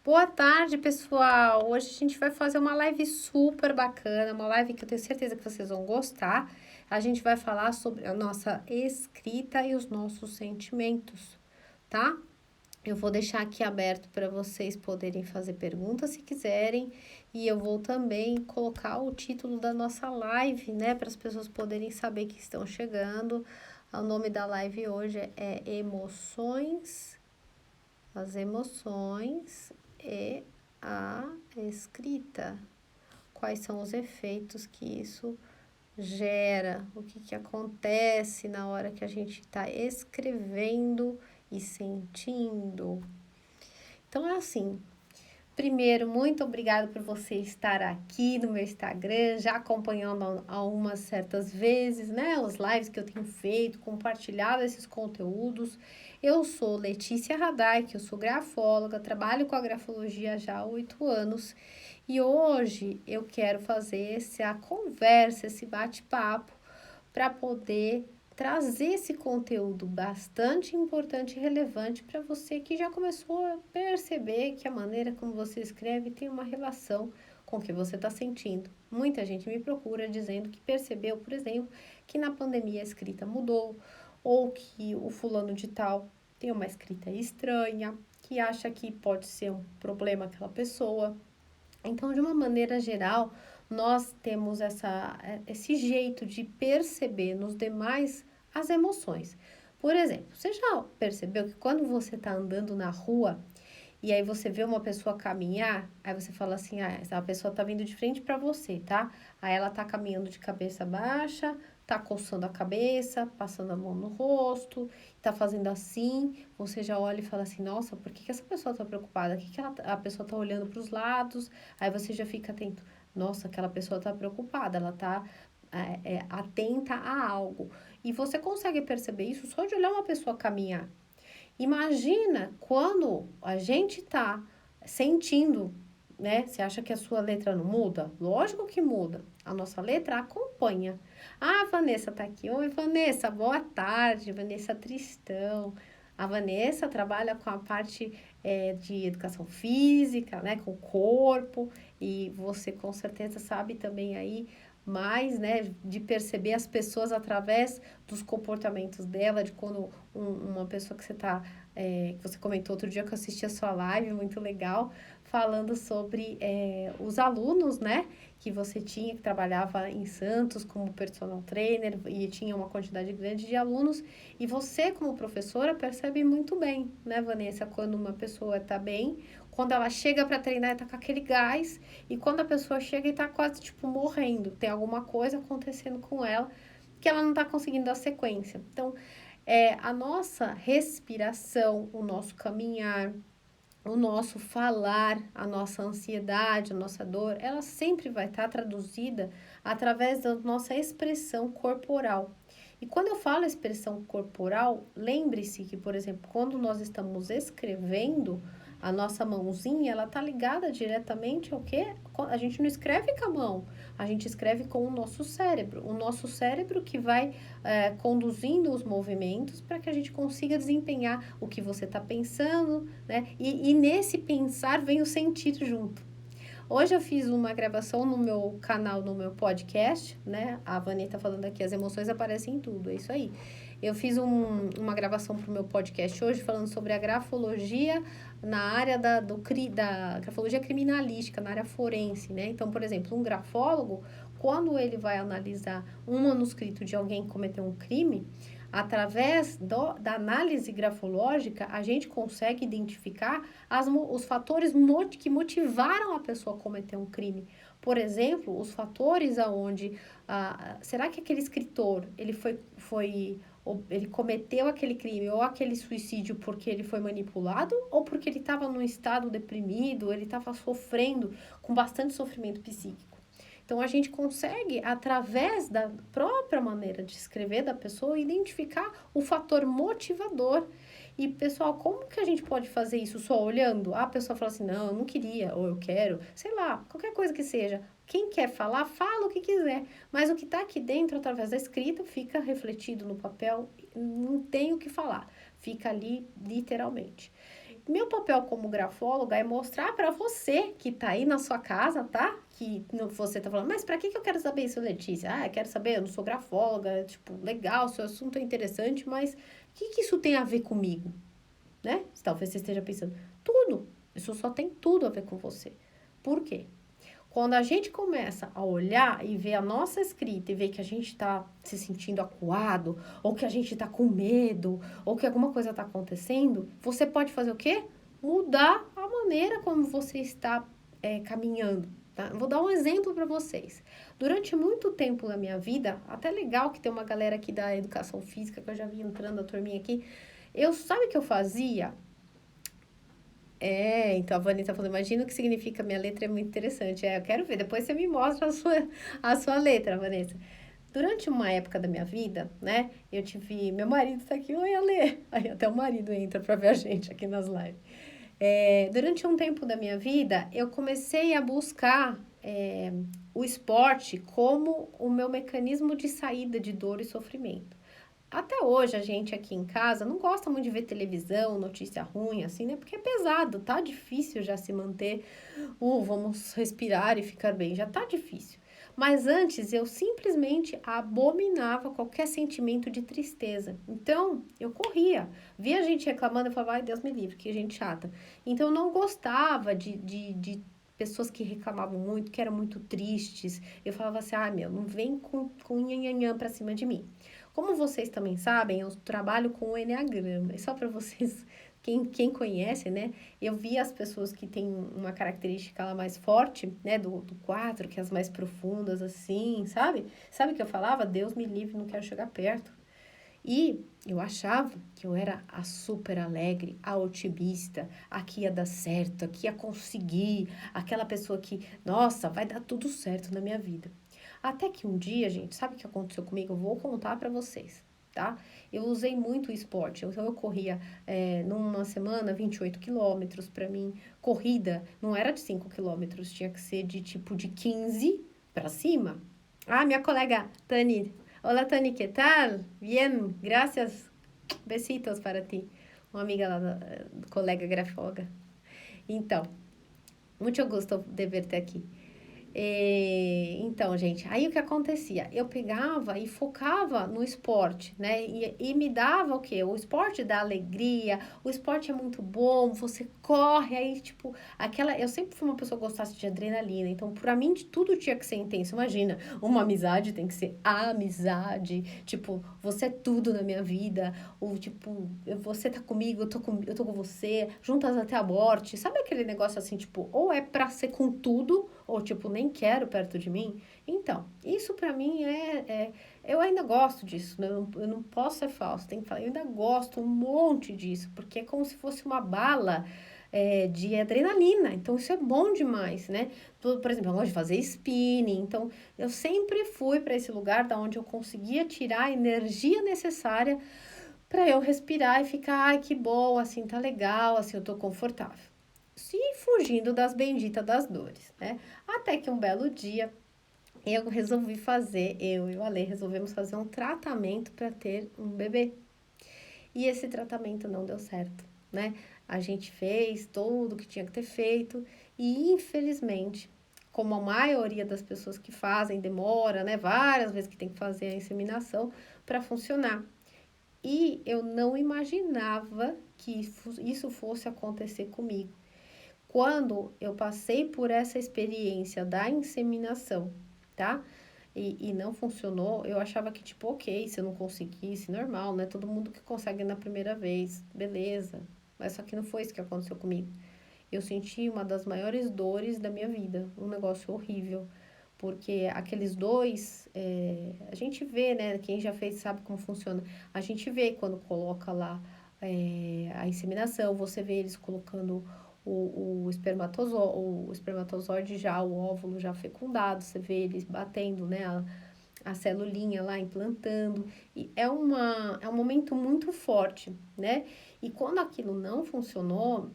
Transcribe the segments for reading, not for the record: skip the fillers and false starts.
Boa tarde, pessoal! Hoje a gente vai fazer uma live super bacana, uma live que eu tenho certeza que vocês vão gostar. A gente vai falar sobre a nossa escrita e os nossos sentimentos, tá? Eu vou deixar aqui aberto para vocês poderem fazer perguntas se quiserem, e eu vou também colocar o título da nossa live, né, para as pessoas poderem saber que estão chegando. O nome da live hoje é Emoções, as emoções e a escrita. Quais são os efeitos que isso gera? O que acontece na hora que a gente está escrevendo e sentindo? Então é assim. Primeiro, muito obrigada por você estar aqui no meu Instagram, já acompanhando algumas certas vezes, né? Os lives que eu tenho feito, compartilhado esses conteúdos. Eu sou Letícia Radai, eu sou grafóloga, trabalho com a grafologia já há 8 anos. E hoje eu quero fazer essa conversa, esse bate-papo, para poder trazer esse conteúdo bastante importante e relevante para você que já começou a perceber que a maneira como você escreve tem uma relação com o que você está sentindo. Muita gente me procura dizendo que percebeu, por exemplo, que na pandemia a escrita mudou, ou que o fulano de tal tem uma escrita estranha, que acha que pode ser um problema aquela pessoa. Então, de uma maneira geral, nós temos esse jeito de perceber nos demais as emoções. Por exemplo, você já percebeu que quando você está andando na rua e aí você vê uma pessoa caminhar, aí você fala assim, essa pessoa tá vindo de frente para você, tá? Aí ela tá caminhando de cabeça baixa, tá coçando a cabeça, passando a mão no rosto, tá fazendo assim, você já olha e fala assim, nossa, por que essa pessoa tá preocupada? A pessoa tá olhando para os lados? Aí você já fica atento, nossa, aquela pessoa tá preocupada, ela tá atenta a algo. E você consegue perceber isso só de olhar uma pessoa caminhar. Imagina quando a gente tá sentindo, né? Você acha que a sua letra não muda? Lógico que muda. A nossa letra acompanha. Ah, a Vanessa tá aqui. Oi, Vanessa, boa tarde. Vanessa Tristão. A Vanessa trabalha com a parte de educação física, né? Com o corpo. E você com certeza sabe também aí mais, né? De perceber as pessoas através dos comportamentos dela, de quando uma pessoa que você tá, que você comentou outro dia que eu assisti a sua live, muito legal, falando sobre os alunos, né, que você tinha, que trabalhava em Santos como personal trainer e tinha uma quantidade grande de alunos, e você como professora percebe muito bem, né, Vanessa, quando uma pessoa tá bem, quando ela chega para treinar e tá com aquele gás, e quando a pessoa chega e tá quase, tipo, morrendo, tem alguma coisa acontecendo com ela, que ela não está conseguindo dar sequência. Então, a nossa respiração, o nosso caminhar, o nosso falar, a nossa ansiedade, a nossa dor, ela sempre vai estar traduzida através da nossa expressão corporal. E quando eu falo expressão corporal, lembre-se que, por exemplo, quando nós estamos escrevendo, a nossa mãozinha, ela tá ligada diretamente ao quê? A gente não escreve com a mão, a gente escreve com o nosso cérebro. O nosso cérebro que vai conduzindo os movimentos para que a gente consiga desempenhar o que você está pensando, né? E nesse pensar vem o sentir junto. Hoje eu fiz uma gravação no meu canal, no meu podcast, né? A Vani tá falando aqui, as emoções aparecem em tudo, é isso aí. Eu fiz uma gravação para o meu podcast hoje falando sobre a grafologia na área da grafologia criminalística, na área forense, né? Então, por exemplo, um grafólogo, quando ele vai analisar um manuscrito de alguém que cometeu um crime, através da análise grafológica, a gente consegue identificar os fatores que motivaram a pessoa a cometer um crime. Por exemplo, os fatores aonde... será que aquele escritor, ele cometeu aquele crime ou aquele suicídio porque ele foi manipulado ou porque ele estava num estado deprimido, ele estava sofrendo com bastante sofrimento psíquico? Então, a gente consegue, através da própria maneira de escrever da pessoa, identificar o fator motivador. E, pessoal, como que a gente pode fazer isso só olhando? A pessoa fala assim, não, eu não queria, ou eu quero, sei lá, qualquer coisa que seja. Quem quer falar, fala o que quiser. Mas o que está aqui dentro, através da escrita, fica refletido no papel, não tem o que falar. Fica ali, literalmente. meu papel como grafóloga é mostrar para você que tá aí na sua casa, tá? Que você tá falando, mas para que eu quero saber isso, Letícia? Ah, eu quero saber, eu não sou grafóloga, tipo, legal, seu assunto é interessante, mas o que isso tem a ver comigo, né? Talvez você esteja pensando, tudo, isso só tem tudo a ver com você. Por quê? Quando a gente começa a olhar e ver a nossa escrita e ver que a gente está se sentindo acuado, ou que a gente está com medo, ou que alguma coisa está acontecendo, você pode fazer o quê? Mudar a maneira como você está caminhando. Tá? Vou dar um exemplo para vocês. Durante muito tempo na minha vida, até legal que tem uma galera aqui da educação física, que eu já vi entrando a turminha aqui, sabe o que eu fazia? Então a Vanessa falou, imagina o que significa minha letra, é muito interessante. Eu quero ver, depois você me mostra a sua letra, Vanessa. Durante uma época da minha vida, né, eu tive, meu marido tá aqui, oi, Ale. Aí até o marido entra pra ver a gente aqui nas lives. Durante um tempo da minha vida, eu comecei a buscar o esporte como o meu mecanismo de saída de dor e sofrimento. Até hoje, a gente aqui em casa não gosta muito de ver televisão, notícia ruim, assim, né? Porque é pesado, tá difícil já se manter, vamos respirar e ficar bem, já tá difícil. Mas antes eu simplesmente abominava qualquer sentimento de tristeza. Então, eu corria. Via a gente reclamando, eu falava, ai, Deus me livre, que gente chata. Então, eu não gostava de pessoas que reclamavam muito, que eram muito tristes. Eu falava assim, ah, meu, não vem com nhanhanhã pra cima de mim. Como vocês também sabem, eu trabalho com o Enneagrama. E só para vocês, quem conhece, né? Eu vi as pessoas que têm uma característica lá mais forte, né? Do 4, que é as mais profundas, assim, sabe? Sabe o que eu falava? Deus me livre, não quero chegar perto. E eu achava que eu era a super alegre, a otimista, a que ia dar certo, a que ia conseguir, aquela pessoa que, nossa, vai dar tudo certo na minha vida. Até que um dia, gente, sabe o que aconteceu comigo? Eu vou contar pra vocês, tá? Eu usei muito o esporte, então eu corria numa semana 28 quilômetros pra mim. Corrida não era de 5 quilômetros, tinha que ser de tipo de 15 pra cima. Ah, minha colega Tani. Hola Tani, ¿qué tal? Bien, gracias. Besitos para ti. Uma amiga lá, colega grafóloga. Então, muito gosto de verte aqui. Então, gente, aí o que acontecia? Eu pegava e focava no esporte, né? E me dava o quê? O esporte dá alegria, o esporte é muito bom, você corre, aí, tipo, eu sempre fui uma pessoa que gostasse de adrenalina, então, pra mim, de tudo tinha que ser intenso. Imagina, uma amizade tem que ser a amizade, tipo, você é tudo na minha vida, ou, tipo, você tá comigo, eu tô com você, juntas até a morte, sabe aquele negócio assim, tipo, ou é pra ser com tudo, ou tipo, nem quero perto de mim. Então, isso pra mim eu ainda gosto disso, né? Eu não posso ser falso, tem que falar, eu ainda gosto um monte disso, porque é como se fosse uma bala de adrenalina, então isso é bom demais, né? Por exemplo, eu gosto de fazer spinning, então eu sempre fui para esse lugar da onde eu conseguia tirar a energia necessária para eu respirar e ficar, ai, que bom, assim, tá legal, assim, eu tô confortável. Se fugindo das benditas das dores, né? Até que um belo dia eu e o Ale resolvemos fazer um tratamento para ter um bebê. E esse tratamento não deu certo, né? A gente fez tudo o que tinha que ter feito e infelizmente, como a maioria das pessoas que fazem demora, né, várias vezes que tem que fazer a inseminação para funcionar. E eu não imaginava que isso fosse acontecer comigo. Quando eu passei por essa experiência da inseminação, tá? E não funcionou, eu achava que, tipo, ok, se eu não conseguisse, normal, né? Todo mundo que consegue na primeira vez, beleza. Mas só que não foi isso que aconteceu comigo. Eu senti uma das maiores dores da minha vida, um negócio horrível. Porque aqueles dois, a gente vê, né? Quem já fez sabe como funciona. A gente vê quando coloca lá a inseminação, você vê eles colocando o espermatozoide já, o óvulo já fecundado, você vê eles batendo, né, a celulinha lá, implantando, e é um momento muito forte, né, e quando aquilo não funcionou,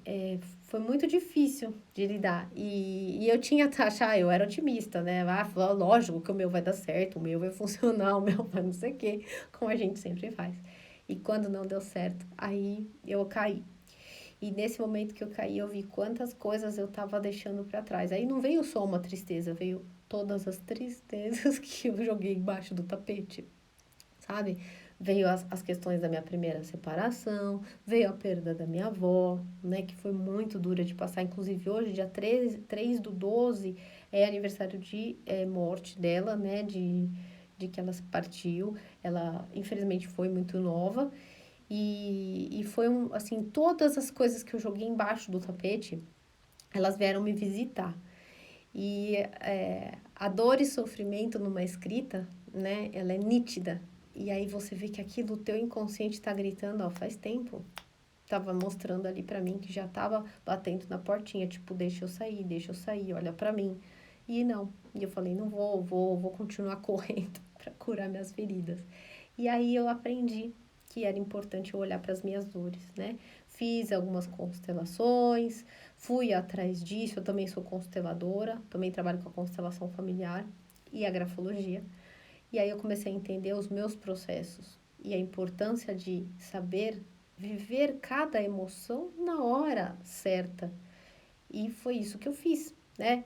foi muito difícil de lidar, e eu tinha taxa, eu era otimista, né, lógico que o meu vai dar certo, o meu vai funcionar, o meu vai não sei o quê, como a gente sempre faz, e quando não deu certo, aí eu caí. E nesse momento que eu caí, eu vi quantas coisas eu tava deixando para trás. Aí não veio só uma tristeza, veio todas as tristezas que eu joguei embaixo do tapete, sabe? Veio as questões da minha primeira separação, veio a perda da minha avó, né, que foi muito dura de passar. Inclusive, hoje, dia 3/12, é aniversário de morte dela, né, de que ela partiu. Ela, infelizmente, foi muito nova. E foi assim, todas as coisas que eu joguei embaixo do tapete, elas vieram me visitar. E a dor e sofrimento numa escrita, né, ela é nítida. E aí você vê que aquilo, o teu inconsciente tá gritando, ó, faz tempo. Tava mostrando ali pra mim que já tava batendo na portinha, tipo, deixa eu sair, olha pra mim. E não, e eu falei, não vou continuar correndo pra curar minhas feridas. E aí eu aprendi que era importante eu olhar para as minhas dores, né? Fiz algumas constelações, fui atrás disso, eu também sou consteladora, também trabalho com a constelação familiar e a grafologia. E aí eu comecei a entender os meus processos e a importância de saber viver cada emoção na hora certa. E foi isso que eu fiz, né?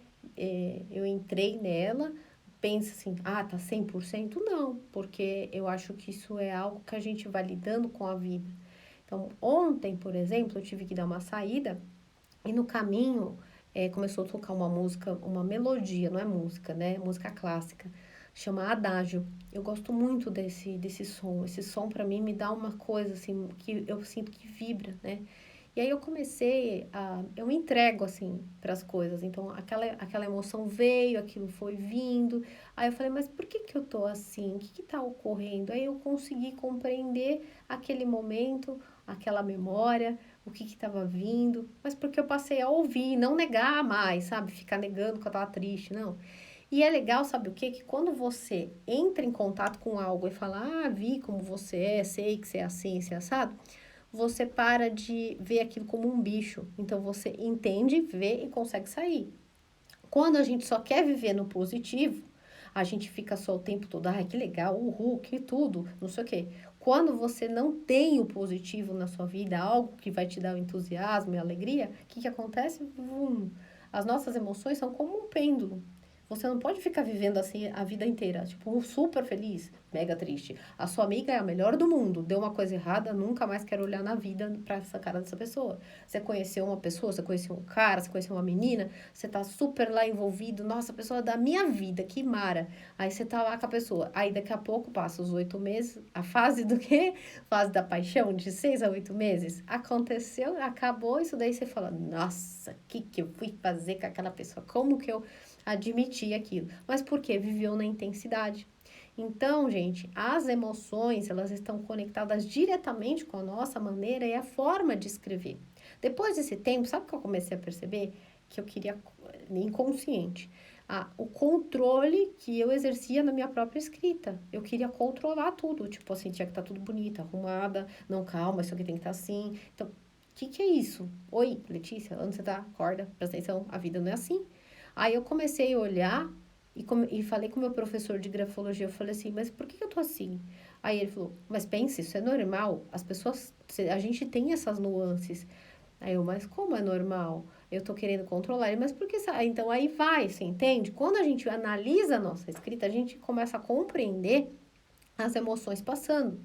Eu entrei nela, pensa assim, tá 100%? Não, porque eu acho que isso é algo que a gente vai lidando com a vida. Então, ontem, por exemplo, eu tive que dar uma saída e no caminho começou a tocar uma música, uma melodia, não é música, né? Música clássica, chama Adágio. Eu gosto muito desse som. Esse som, para mim, me dá uma coisa assim, que eu sinto que vibra, né? E aí eu comecei eu me entrego assim para as coisas. Então aquela emoção veio, aquilo foi vindo. Aí eu falei, mas por que que eu tô assim? O que que tá ocorrendo? Aí eu consegui compreender aquele momento, aquela memória, o que que estava vindo, mas porque eu passei a ouvir, não negar mais, sabe? Ficar negando que eu tava triste, não. E é legal, sabe o quê? Que quando você entra em contato com algo e fala, vi como você é, sei que você é assim, você é assado, você para de ver aquilo como um bicho. Então você entende, vê e consegue sair. Quando a gente só quer viver no positivo, a gente fica só o tempo todo, que legal, uhul, que tudo, não sei o quê. Quando você não tem o positivo na sua vida, algo que vai te dar o entusiasmo e alegria, o que que acontece? As nossas emoções são como um pêndulo. Você não pode ficar vivendo assim a vida inteira, tipo, super feliz, mega triste. A sua amiga é a melhor do mundo, deu uma coisa errada, nunca mais quero olhar na vida pra essa cara dessa pessoa. Você conheceu uma pessoa, você conheceu um cara, você conheceu uma menina, você tá super lá envolvido, nossa, a pessoa da minha vida, que mara. Aí você tá lá com a pessoa, aí daqui a pouco passa os 8 meses, a fase do quê? Fase da paixão, de 6 a 8 meses. Aconteceu, acabou isso daí, você fala, nossa, o que eu fui fazer com aquela pessoa? Como que eu admiti aquilo? Mas por quê? Viveu na intensidade. Então, gente, as emoções, elas estão conectadas diretamente com a nossa maneira e a forma de escrever. Depois desse tempo, sabe o que eu comecei a perceber? Que eu queria, inconsciente, o controle que eu exercia na minha própria escrita. Eu queria controlar tudo, tipo assim, tinha que estar tudo bonita, arrumada, não, calma, isso aqui tem que estar assim. Então, o que é isso? Oi, Letícia, onde você tá? Acorda, presta atenção, a vida não é assim. Aí eu comecei a olhar e falei com o meu professor de grafologia, eu falei assim, mas por que eu tô assim? Aí ele falou, mas pense, isso é normal, as pessoas, a gente tem essas nuances. Aí eu, mas como é normal? Eu tô querendo controlar ele, mas por que... Então aí vai, você entende? Quando a gente analisa a nossa escrita, a gente começa a compreender as emoções passando.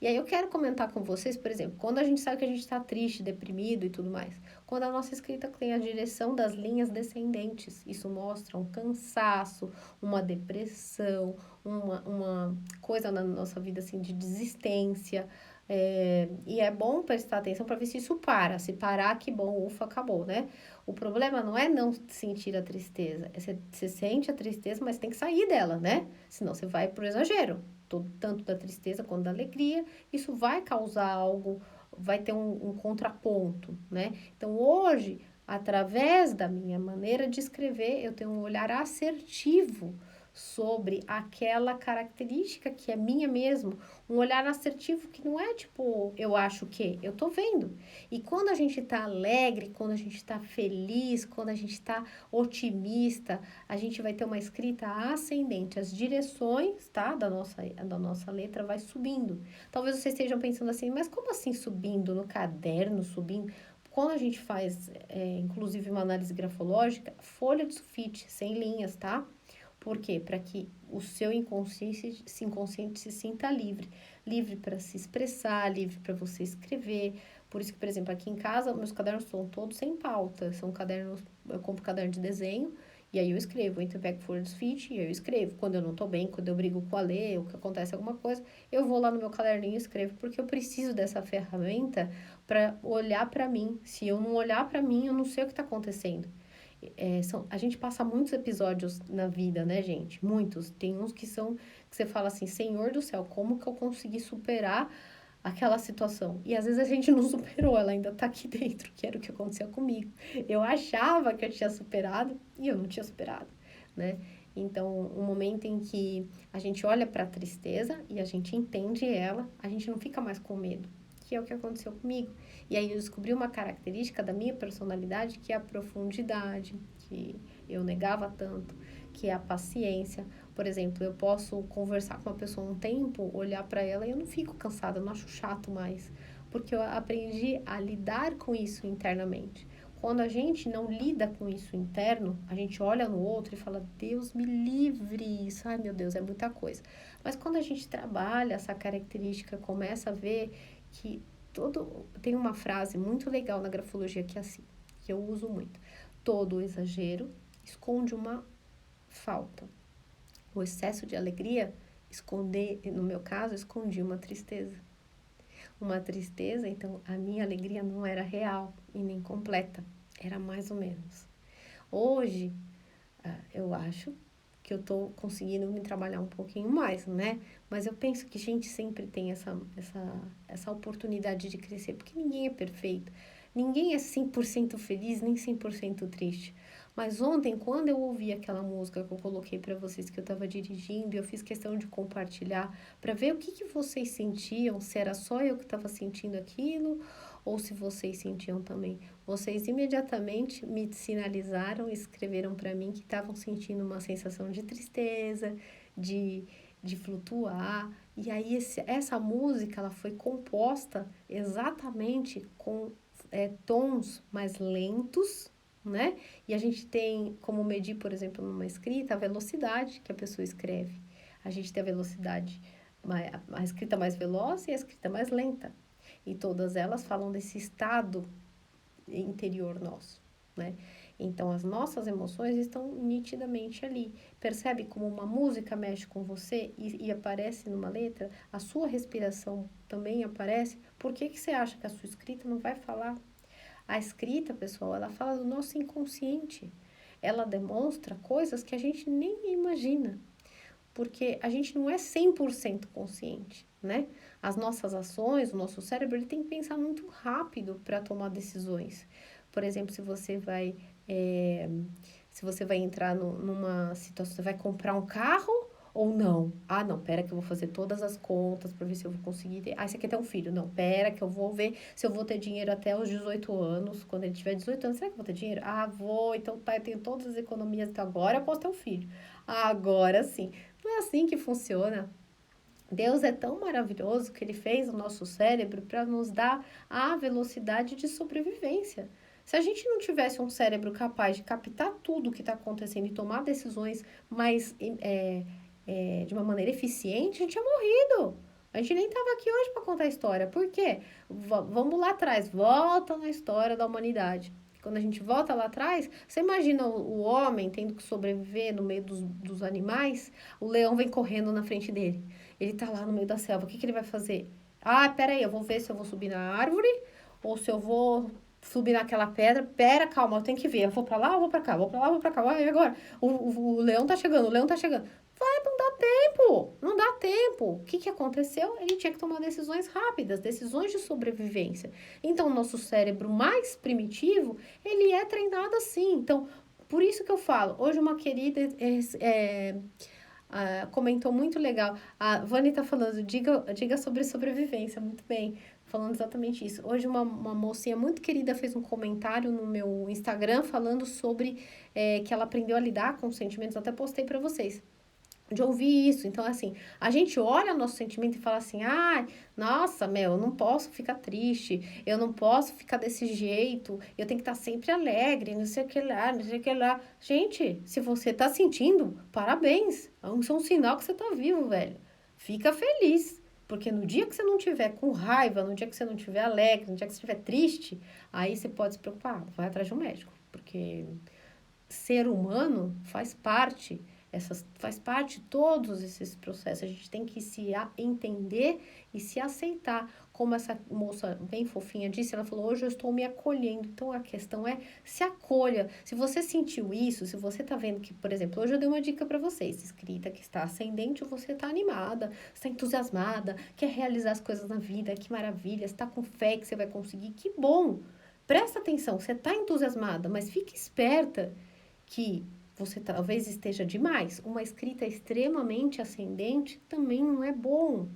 E aí eu quero comentar com vocês, por exemplo, quando a gente sabe que a gente está triste, deprimido e tudo mais, quando a nossa escrita tem a direção das linhas descendentes, isso mostra um cansaço, uma depressão, uma coisa na nossa vida assim de desistência. E é bom prestar atenção para ver se isso para. Se parar, que bom, ufa, acabou, né? O problema não é não sentir a tristeza, você sente a tristeza, mas tem que sair dela, né? Senão você vai pro exagero. Tanto da tristeza quanto da alegria, isso vai causar algo, vai ter um contraponto, né? Então, hoje, através da minha maneira de escrever, eu tenho um olhar assertivo sobre aquela característica que é minha mesmo, um olhar assertivo que não é tipo, eu acho que, eu tô vendo. E quando a gente tá alegre, quando a gente tá feliz, quando a gente tá otimista, a gente vai ter uma escrita ascendente, as direções, tá, da nossa letra vai subindo. Talvez vocês estejam pensando assim, mas como assim subindo no caderno, subindo? Quando a gente faz, inclusive, uma análise grafológica, folha de sulfite, sem linhas, tá? Por quê? Para que o seu inconsciente se sinta livre. Livre para se expressar, livre para você escrever. Por isso que, por exemplo, aqui em casa, meus cadernos são todos sem pauta. São cadernos, eu compro caderno de desenho e aí eu escrevo. Então eu pego folha de sulfite e eu escrevo. Quando eu não tô bem, quando eu brigo com a Lê, ou que acontece alguma coisa, eu vou lá no meu caderninho e escrevo, porque eu preciso dessa ferramenta para olhar para mim. Se eu não olhar para mim, eu não sei o que está acontecendo. A gente passa muitos episódios na vida, né, gente? Muitos. Tem uns que são, que você fala assim, Senhor do céu, como que eu consegui superar aquela situação? E às vezes a gente não superou, ela ainda tá aqui dentro, que era o que acontecia comigo. Eu achava que eu tinha superado e eu não tinha superado, né? Então, um momento em que a gente olha para a tristeza e a gente entende ela, a gente não fica mais com medo, que é o que aconteceu comigo. E aí eu descobri uma característica da minha personalidade, que é a profundidade, que eu negava tanto, que é a paciência. Por exemplo, eu posso conversar com uma pessoa um tempo, olhar para ela e eu não fico cansada, eu não acho chato mais, porque eu aprendi a lidar com isso internamente. Quando a gente não lida com isso interno, a gente olha no outro e fala, Deus me livre, isso, ai meu Deus, é muita coisa. Mas quando a gente trabalha essa característica, começa a ver que tem uma frase muito legal na grafologia que é assim, que eu uso muito. Todo exagero esconde uma falta. O excesso de alegria no meu caso, escondia uma tristeza. Uma tristeza, então a minha alegria não era real e nem completa, era mais ou menos. Hoje, eu acho que eu tô conseguindo me trabalhar um pouquinho mais, né? Mas eu penso que a gente sempre tem essa oportunidade de crescer, porque ninguém é perfeito. Ninguém é 100% feliz, nem 100% triste. Mas ontem, quando eu ouvi aquela música que eu coloquei para vocês, que eu estava dirigindo, eu fiz questão de compartilhar, para ver o que vocês sentiam, se era só eu que estava sentindo aquilo, ou se vocês sentiam também. Vocês imediatamente me sinalizaram, escreveram para mim que estavam sentindo uma sensação de tristeza, de flutuar. E aí essa música ela foi composta exatamente com tons mais lentos, né? E a gente tem como medir, por exemplo, numa escrita, a velocidade que a pessoa escreve. A gente tem a velocidade, a escrita mais veloz e a escrita mais lenta. E todas elas falam desse estado interior nosso, né? Então, as nossas emoções estão nitidamente ali. Percebe como uma música mexe com você e aparece numa letra? A sua respiração também aparece? Por que você acha que a sua escrita não vai falar? A escrita, pessoal, ela fala do nosso inconsciente. Ela demonstra coisas que a gente nem imagina, porque a gente não é 100% consciente, né? As nossas ações, o nosso cérebro, ele tem que pensar muito rápido para tomar decisões. Por exemplo, se você vai entrar numa situação, você vai comprar um carro ou não? Ah, não, pera que eu vou fazer todas as contas para ver se eu vou conseguir ter. Ah, você quer ter um filho? Não, pera que eu vou ver se eu vou ter dinheiro até os 18 anos. Quando ele tiver 18 anos, será que eu vou ter dinheiro? Ah, vou, então tá, eu tenho todas as economias, então agora eu posso ter um filho. Agora sim. Não é assim que funciona. Deus é tão maravilhoso que ele fez o nosso cérebro para nos dar a velocidade de sobrevivência. Se a gente não tivesse um cérebro capaz de captar tudo o que está acontecendo e tomar decisões mais de uma maneira eficiente, a gente tinha morrido. A gente nem estava aqui hoje para contar a história. Por quê? Vamos lá atrás, volta na história da humanidade. Quando a gente volta lá atrás, você imagina o homem tendo que sobreviver no meio dos animais, o leão vem correndo na frente dele. Ele tá lá no meio da selva, o que ele vai fazer? Ah, peraí, eu vou ver se eu vou subir na árvore ou se eu vou subir naquela pedra. Pera, calma, eu tenho que ver. Eu vou pra lá ou vou pra cá? Vou pra lá ou vou pra cá? Vai, agora. O leão tá chegando, o leão tá chegando. Vai, não dá tempo, não dá tempo. O que aconteceu? Ele tinha que tomar decisões rápidas, decisões de sobrevivência. Então, o nosso cérebro mais primitivo, ele é treinado assim. Então, por isso que eu falo, hoje uma querida comentou muito legal. A Vani tá falando, diga sobre sobrevivência, muito bem. Falando exatamente isso. Hoje uma mocinha muito querida fez um comentário no meu Instagram falando sobre que ela aprendeu a lidar com os sentimentos. Eu até postei para vocês. de ouvir isso. Então, assim, a gente olha nosso sentimento e fala assim, ai, nossa, meu, eu não posso ficar triste, eu não posso ficar desse jeito, eu tenho que estar sempre alegre, não sei o que lá, não sei o que lá. Gente, se você tá sentindo, parabéns. Isso é um sinal que você tá vivo, velho. Fica feliz. Porque no dia que você não tiver com raiva, no dia que você não tiver alegre, no dia que você estiver triste, aí você pode se preocupar, vai atrás de um médico. Porque ser humano faz parte de todos esses processos. A gente tem que entender e se aceitar. Como essa moça bem fofinha disse, ela falou, hoje eu estou me acolhendo. Então, a questão é, se acolha. Se você sentiu isso, se você está vendo que, por exemplo, hoje eu dei uma dica para vocês, escrita que está ascendente, você está animada, está entusiasmada, quer realizar as coisas na vida, que maravilha, está com fé que você vai conseguir, que bom. Presta atenção, você está entusiasmada, mas fique esperta que você talvez esteja demais. Uma escrita extremamente ascendente também não é bom.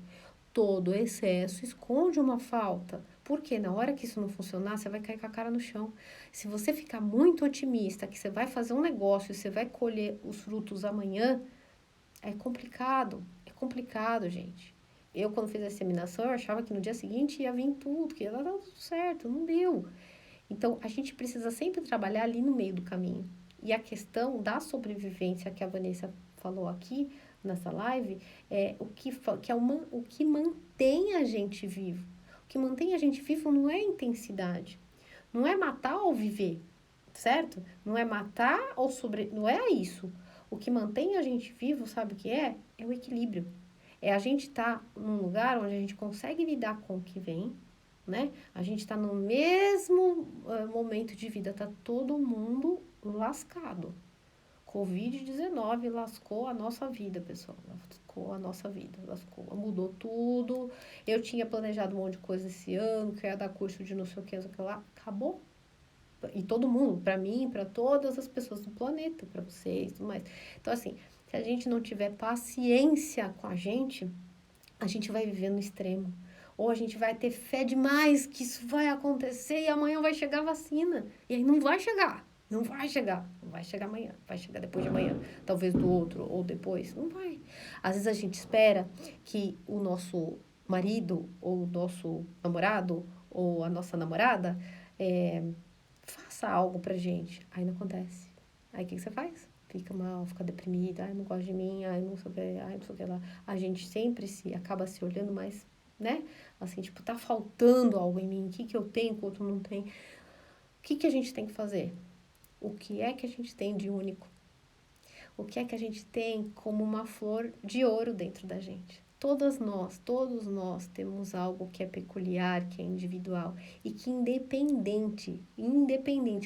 Todo excesso esconde uma falta. Porque na hora que isso não funcionar, você vai cair com a cara no chão. Se você ficar muito otimista que você vai fazer um negócio e você vai colher os frutos amanhã, é complicado. É complicado, gente. Eu, quando fiz a disseminação, eu achava que no dia seguinte ia vir tudo, que ia dar tudo certo. Não deu. Então, a gente precisa sempre trabalhar ali no meio do caminho. E a questão da sobrevivência que a Vanessa falou aqui nessa live é o que mantém a gente vivo. O que mantém a gente vivo não é intensidade, não é matar ou viver, certo? Não é matar ou não é isso. O que mantém a gente vivo, sabe o que é? É o equilíbrio. É a gente estar num lugar onde a gente consegue lidar com o que vem, né? A gente está no mesmo momento de vida, tá todo mundo lascado. Covid-19 lascou a nossa vida, pessoal. Lascou a nossa vida, lascou, mudou tudo. Eu tinha planejado um monte de coisa esse ano, que ia dar curso de não sei o que lá, acabou. E todo mundo, para mim, para todas as pessoas do planeta, para vocês, tudo mais. Então, assim, se a gente não tiver paciência com a gente vai viver no extremo. Ou a gente vai ter fé demais que isso vai acontecer e amanhã vai chegar a vacina. E aí não vai chegar. Não vai chegar. Não vai chegar amanhã. Vai chegar depois de amanhã. Talvez do outro ou depois. Não vai. Às vezes a gente espera que o nosso marido ou o nosso namorado ou a nossa namorada faça algo pra gente. Aí não acontece. Aí o que você faz? Fica mal, fica deprimida, ai, não gosta de mim, ai, não sei o que, ai, não sei o que lá. A gente sempre acaba se olhando mais, né? Assim, tipo, tá faltando algo em mim, o que que eu tenho que o outro não tem? O que que a gente tem que fazer? O que é que a gente tem de único? O que é que a gente tem como uma flor de ouro dentro da gente? Todos nós temos algo que é peculiar, que é individual e que independente,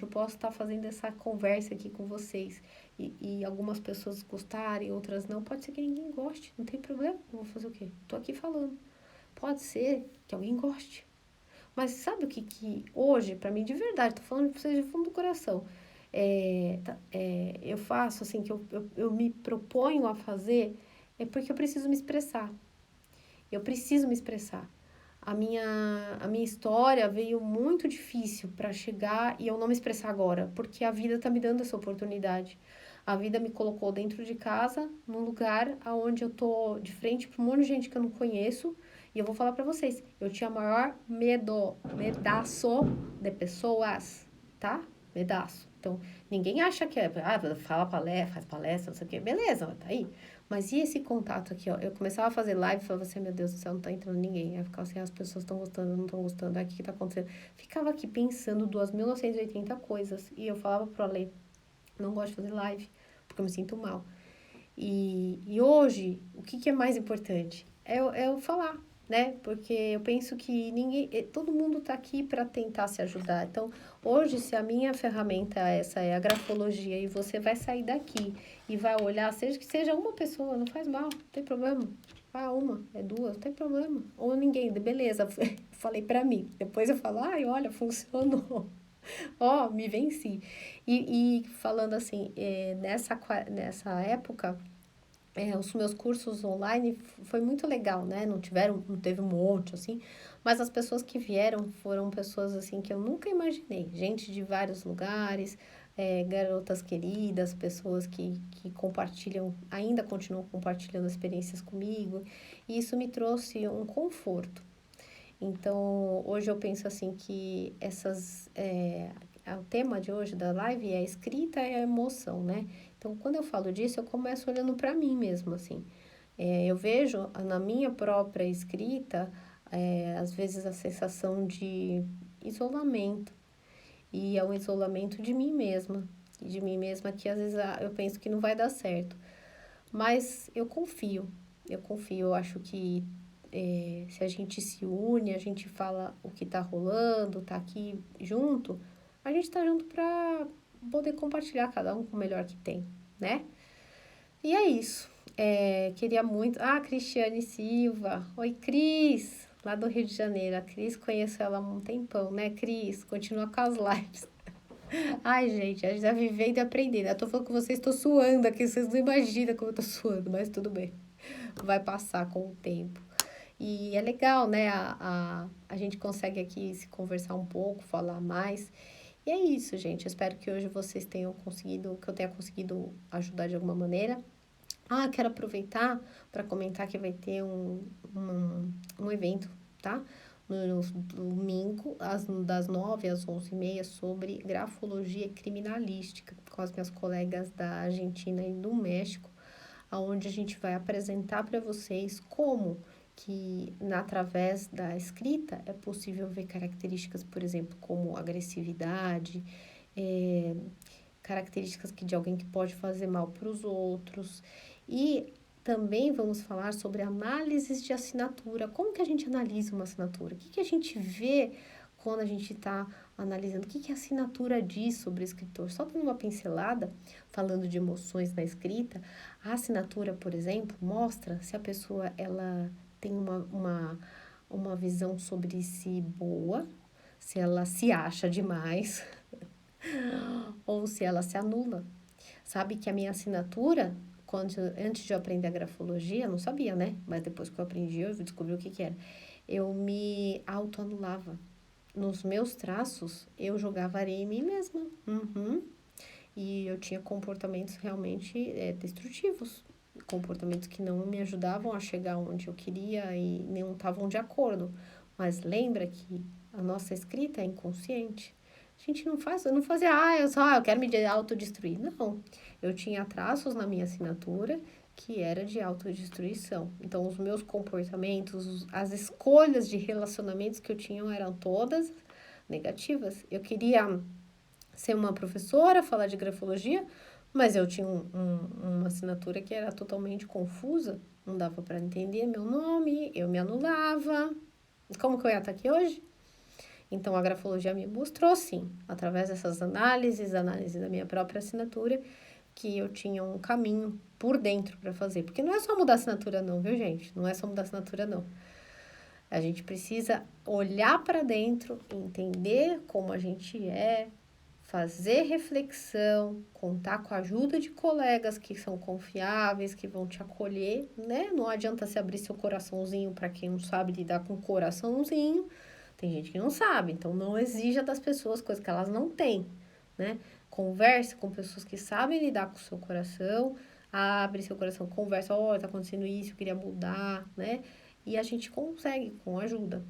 eu posso estar fazendo essa conversa aqui com vocês e algumas pessoas gostarem, outras não, pode ser que ninguém goste, não tem problema, eu vou fazer o quê? Tô aqui falando. Pode ser que alguém goste. Mas sabe o que hoje, para mim, de verdade, tô falando pra vocês de fundo do coração, eu faço assim, que eu me proponho a fazer, é porque eu preciso me expressar. Eu preciso me expressar. A minha história veio muito difícil para chegar e eu não me expressar agora, porque a vida tá me dando essa oportunidade. A vida me colocou dentro de casa, num lugar onde eu tô de frente para um monte de gente que eu não conheço, e eu vou falar para vocês, eu tinha maior medaço de pessoas, tá? Medaço. Então, ninguém acha que fala palestra, faz palestra, não sei o quê. Beleza, tá aí. Mas e esse contato aqui, ó? Eu começava a fazer live e falava assim, meu Deus do céu, não tá entrando ninguém. Aí ficava assim, as pessoas estão gostando, não estão gostando, aí o que que tá acontecendo? Ficava aqui pensando 2.980 coisas. E eu falava pro Ale, não gosto de fazer live, porque eu me sinto mal. E hoje, o que que é mais importante? É eu falar, né? Porque eu penso que todo mundo tá aqui para tentar se ajudar. Então, hoje, se a minha ferramenta essa é a grafologia e você vai sair daqui e vai olhar, seja que seja uma pessoa, não faz mal, não tem problema. Ah, uma, é duas, não tem problema. Ou ninguém, beleza, falei para mim. Depois eu falo, ai, olha, funcionou. Ó, me venci. E falando assim, nessa época, os meus cursos online foi muito legal, né? Não teve um monte, assim, mas as pessoas que vieram foram pessoas, assim, que eu nunca imaginei. Gente de vários lugares, garotas queridas, pessoas que compartilham, ainda continuam compartilhando experiências comigo, e isso me trouxe um conforto. Então, hoje eu penso assim que o tema de hoje da live é a escrita e a emoção, né? Então, quando eu falo disso, eu começo olhando para mim mesmo, assim. Eu vejo na minha própria escrita, às vezes, a sensação de isolamento, e é um isolamento de mim mesma, e de mim mesma que às vezes eu penso que não vai dar certo. Mas eu confio, eu acho que se a gente se une, a gente fala o que tá rolando, tá aqui junto, a gente tá junto pra poder compartilhar cada um com o melhor que tem, né? E é isso. Queria muito. Ah, Cristiane Silva. Oi, Cris, lá do Rio de Janeiro. A Cris, conheço ela há um tempão, né, Cris? Continua com as lives. Ai, gente, a gente tá vivendo e aprendendo. Eu tô falando com vocês, tô suando aqui, vocês não imaginam como eu tô suando, mas tudo bem. Vai passar com o tempo. E é legal, né? A gente consegue aqui se conversar um pouco, falar mais. E é isso, gente. Eu espero que hoje vocês tenham conseguido, que eu tenha conseguido ajudar de alguma maneira. Ah, quero aproveitar para comentar que vai ter um evento, tá? No domingo, das 9 às 11h30, sobre grafologia criminalística, com as minhas colegas da Argentina e do México, onde a gente vai apresentar para vocês como que, através da escrita, é possível ver características, por exemplo, como agressividade, características de alguém que pode fazer mal para os outros. E também vamos falar sobre análises de assinatura. Como que a gente analisa uma assinatura? O que a gente vê quando a gente está analisando? O que a assinatura diz sobre o escritor? Só dando uma pincelada, falando de emoções na escrita, a assinatura, por exemplo, mostra se a pessoa ela tem uma visão sobre si boa, se ela se acha demais, ou se ela se anula. Sabe que a minha assinatura, antes de eu aprender a grafologia, eu não sabia, né? Mas depois que eu aprendi, eu descobri o que era. Eu me autoanulava. Nos meus traços, eu jogava areia em mim mesma. Uhum. E eu tinha comportamentos realmente destrutivos. Comportamentos que não me ajudavam a chegar onde eu queria e não estavam de acordo. Mas lembra que a nossa escrita é inconsciente. A gente não faz, eu não fazia, eu quero me autodestruir. Não, eu tinha traços na minha assinatura que era de autodestruição. Então, os meus comportamentos, as escolhas de relacionamentos que eu tinha eram todas negativas. Eu queria ser uma professora, falar de grafologia, mas eu tinha uma assinatura que era totalmente confusa, não dava para entender meu nome, eu me anulava. Como que eu ia estar aqui hoje? Então, a grafologia me mostrou, sim, através dessas análise da minha própria assinatura, que eu tinha um caminho por dentro para fazer. Porque não é só mudar a assinatura, não, viu, gente? Não é só mudar a assinatura, não. A gente precisa olhar para dentro, entender como a gente é, fazer reflexão, contar com a ajuda de colegas que são confiáveis, que vão te acolher, né? Não adianta se abrir seu coraçãozinho para quem não sabe lidar com o coraçãozinho. Tem gente que não sabe, então não exija das pessoas coisas que elas não têm, né? Converse com pessoas que sabem lidar com o seu coração, abre seu coração, conversa, tá acontecendo isso, eu queria mudar, né? E a gente consegue com ajuda.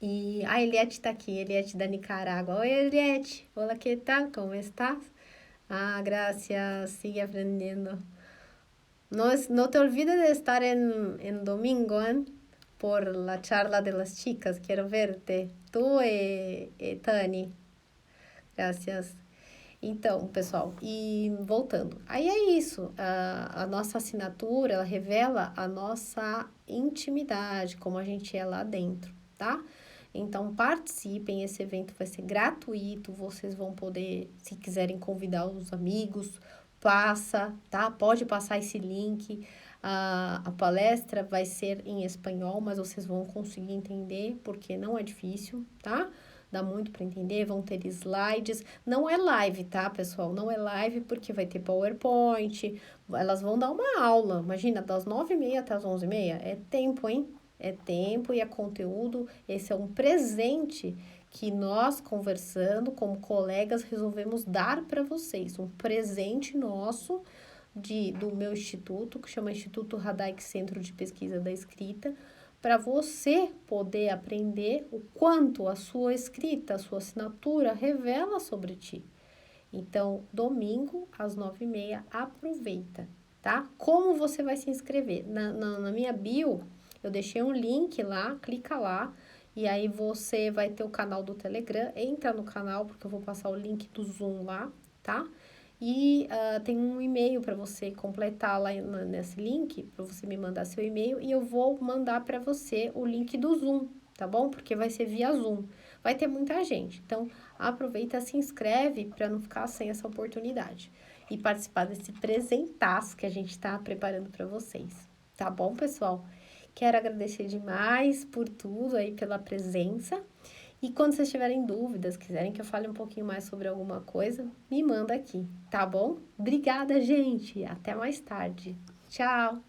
E a Eliette tá aqui, Eliette da Nicarágua. Oi, Eliette. Hola, ¿qué tal? ¿Cómo estás? Ah, gracias. Sigue aprendiendo. No te olvides de estar en domingo, ¿eh? Por la charla de las chicas. Quiero verte. Tú Tani. Gracias. Então, pessoal, e voltando. Aí é isso. A nossa assinatura, ela revela a nossa intimidade, como a gente é lá dentro, tá? Então, participem, esse evento vai ser gratuito, vocês vão poder, se quiserem convidar os amigos, passa, tá? Pode passar esse link. A palestra vai ser em espanhol, mas vocês vão conseguir entender, porque não é difícil, tá? Dá muito para entender, vão ter slides. Não é live, tá, pessoal? Não é live porque vai ter PowerPoint, elas vão dar uma aula. Imagina, das 9h30 até as 11h30, é tempo, hein? É tempo e é conteúdo. Esse é um presente que nós, conversando como colegas, resolvemos dar para vocês um presente nosso do meu instituto, que chama Instituto Radaic Centro de Pesquisa da Escrita, para você poder aprender o quanto a sua escrita, a sua assinatura revela sobre ti. Então, domingo, às 9h30, aproveita, tá? Como você vai se inscrever? Na minha bio, eu deixei um link lá, clica lá, e aí você vai ter o canal do Telegram, entra no canal, porque eu vou passar o link do Zoom lá, tá? E tem um e-mail para você completar lá nesse link, para você me mandar seu e-mail, e eu vou mandar para você o link do Zoom, tá bom? Porque vai ser via Zoom. Vai ter muita gente, então aproveita, se inscreve para não ficar sem essa oportunidade e participar desse presentaço que a gente está preparando para vocês, tá bom, pessoal? Quero agradecer demais por tudo aí, pela presença. E quando vocês tiverem dúvidas, quiserem que eu fale um pouquinho mais sobre alguma coisa, me manda aqui, tá bom? Obrigada, gente. Até mais tarde. Tchau.